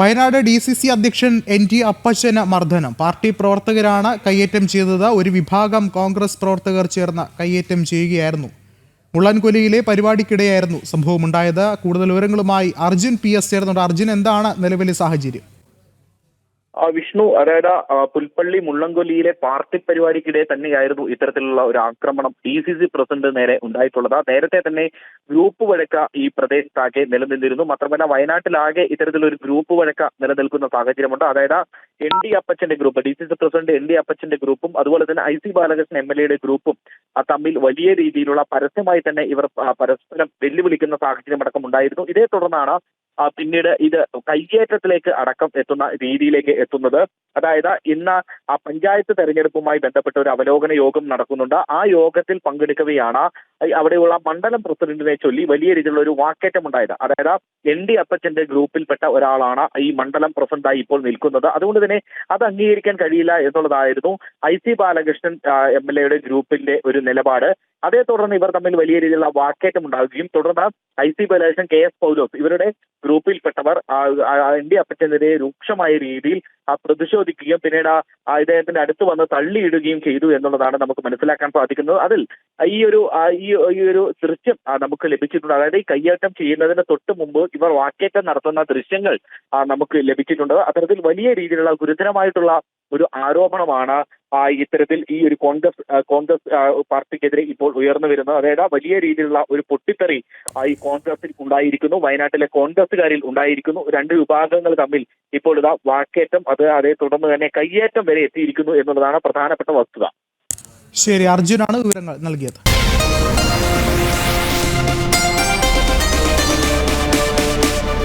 Wayanad DCC അധ്യക്ഷൻ NT അപ്പച്ചന് മർദ്ദനം. Party പ്രവർത്തകരാണ് കയ്യേറ്റം ചെയ്തത്. ഒരു വിഭാഗം കോൺഗ്രസ് പ്രവർത്തകർ ചേർന്ന് കയ്യേറ്റം ചെയ്യുകയായിരുന്നു. മുള്ളൻകൊല്ലിയിലെ പരിപാടിക്കിടെയായിരുന്നു സംഭവമുണ്ടായത്. കൂടുതൽ വിവരങ്ങളുമായി അർജുൻ PS ചേർന്നുണ്ട്. അർജുൻ, എന്താണ് നിലവിലെ സാഹചര്യം? വിഷ്ണു, അതായത് പുൽപ്പള്ളി മുള്ളംകൊല്ലിയിലെ പാർട്ടി പരിപാടിക്കിടെ തന്നെയായിരുന്നു ഇത്തരത്തിലുള്ള ഒരു ആക്രമണം DCC പ്രസിഡന്റ് നേരെ ഉണ്ടായിട്ടുള്ളത്. നേരത്തെ തന്നെ ഗ്രൂപ്പ് വഴക്ക ഈ പ്രദേശത്താകെ നിലനിന്നിരുന്നു. മാത്രമല്ല വയനാട്ടിലാകെ ഇത്തരത്തിലൊരു ഗ്രൂപ്പ് വഴക്ക നിലനിൽക്കുന്ന സാഹചര്യമുണ്ട്. അതായത് ND അപ്പച്ചന്റെ ഗ്രൂപ്പ്, DCC പ്രസിഡന്റ് ND അപ്പച്ചന്റെ ഗ്രൂപ്പും അതുപോലെ തന്നെ IC ബാലകൃഷ്ണൻ MLA ഗ്രൂപ്പും തമ്മിൽ വലിയ രീതിയിലുള്ള പരസ്യമായി തന്നെ ഇവർ പരസ്പരം വെല്ലുവിളിക്കുന്ന സാഹചര്യമടക്കം ഉണ്ടായിരുന്നു. ഇതേ തുടർന്നാണ് പിന്നീട് ഇത് കയ്യേറ്റത്തിലേക്ക് അടക്കം എത്തുന്ന രീതിയിലേക്ക് എത്തുന്നത്. അതായത് ഇന്ന് പഞ്ചായത്ത് തെരഞ്ഞെടുപ്പുമായി ബന്ധപ്പെട്ട ഒരു അവലോകന യോഗം നടക്കുന്നുണ്ട്. ആ യോഗത്തിൽ പങ്കെടുക്കവെയാണ് അവിടെയുള്ള മണ്ഡലം പ്രസിഡന്റിനെ ചൊല്ലി വലിയ രീതിയിലുള്ള ഒരു വാക്കേറ്റം ഉണ്ടായത്. അതായത് ND അപ്പച്ചന്റെ ഗ്രൂപ്പിൽപ്പെട്ട ഒരാളാണ് ഈ മണ്ഡലം പ്രസിഡന്റായി ഇപ്പോൾ നിൽക്കുന്നത്. അതുകൊണ്ട് തന്നെ അത് അംഗീകരിക്കാൻ കഴിയില്ല എന്നുള്ളതായിരുന്നു IC ബാലകൃഷ്ണൻ MLA ഗ്രൂപ്പിന്റെ ഒരു നിലപാട്. അതേ തുടർന്ന് ഇവർ തമ്മിൽ വലിയ രീതിയിലുള്ള വാക്കേറ്റം ഉണ്ടാകുകയും തുടർന്ന് IC ബാലകൃഷ്ണൻ, KS പൗലോസ് ഇവരുടെ ഗ്രൂപ്പിൽപ്പെട്ടവർ ND അപ്പച്ചനെതിരെ രൂക്ഷമായ രീതിയിൽ പ്രതിഷേധിക്കുകയും പിന്നീട് ഇദ്ദേഹത്തിന്റെ അടുത്ത് വന്ന് തള്ളിയിടുകയും ചെയ്തു എന്നുള്ളതാണ് നമുക്ക് മനസ്സിലാക്കാൻ സാധിക്കുന്നത്. അതിൽ ഈ ഒരു ദൃശ്യം നമുക്ക് ലഭിച്ചിട്ടുണ്ട്. അതായത് ഈ കയ്യേറ്റം ചെയ്യുന്നതിന് തൊട്ട് മുമ്പ് ഇവർ വാക്കേറ്റം നടത്തുന്ന ദൃശ്യങ്ങൾ നമുക്ക് ലഭിച്ചിട്ടുണ്ട്. അത്തരത്തിൽ വലിയ രീതിയിലുള്ള ഗുരുതരമായിട്ടുള്ള ഒരു ആരോപണമാണ് ഇത്തരത്തിൽ ഈ ഒരു കോൺഗ്രസ് പാർട്ടിക്കെതിരെ ഇപ്പോൾ ഉയർന്നു വരുന്നത്. അതായത് വലിയ രീതിയിലുള്ള ഒരു പൊട്ടിത്തെറി ഈ കോൺഗ്രസിൽ ഉണ്ടായിരിക്കുന്നു, വയനാട്ടിലെ കോൺഗ്രസുകാരിൽ ഉണ്ടായിരിക്കുന്നു. രണ്ട് വിഭാഗങ്ങൾ തമ്മിൽ ഇപ്പോൾ ഇതാ വാക്കേറ്റം, അതേ തുടർന്ന് തന്നെ കയ്യേറ്റം വരെ എത്തിയിരിക്കുന്നു എന്നുള്ളതാണ് പ്രധാനപ്പെട്ട വസ്തുത. ശരി, അർജുനാണ് വിവരങ്ങൾ നൽകിയത്.